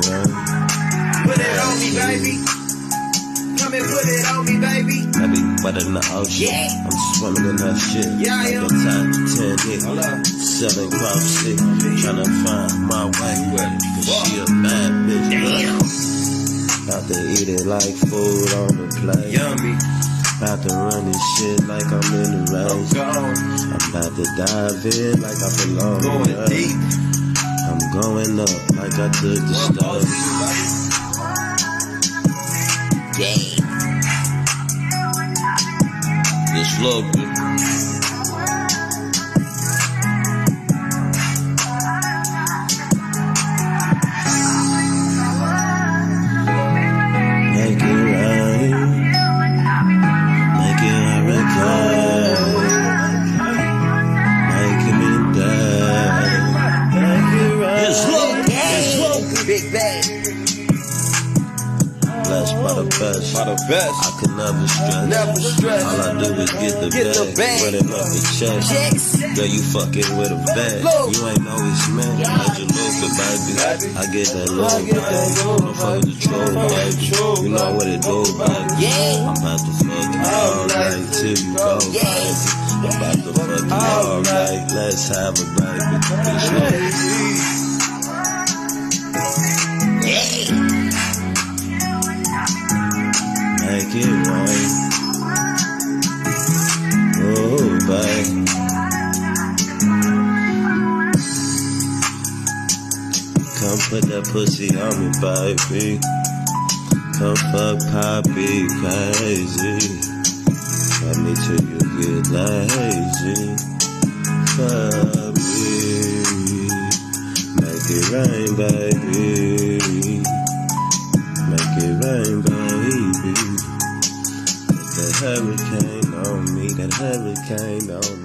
right. Put it on me, baby. Come and put it on me, baby. I be wetter than the ocean. Yeah. I'm swimming in that shit. Yeah, I am. Like a top 10 hit. Selling crop shit. Tryna find my way. Cause she a bad bitch. Damn. About to eat it like food on the plate. Yummy. About to run this shit like I'm in the race. I'm about to dive in like I belong. Going deep. I'm going up like I took the stairs. Yeah. This local. Make it right. Make it right. Making it die. Make it right. It's local. Big bag. Blessed by the best. By the best. I could never stress. Never stress. All I do is get the bag. Running up the chest. Checks. Girl, you fucking with a bag. You ain't always man. How'd you look it, baby? I get that love, baby. Don't fuck with the troll, baby. You know what it do, baby. Yeah. I'm about to fuck you all night till you go, baby. I'm about to fuck you all night. Let's have a baby. It's Yeah. Make it right. Oh, babe. Come put that pussy on me, baby. Come fuck Poppy crazy. Fuck me till you get lazy. Fuck me. Make it rain, baby. Make it rain, baby. Put that hurricane on me, that hurricane on me.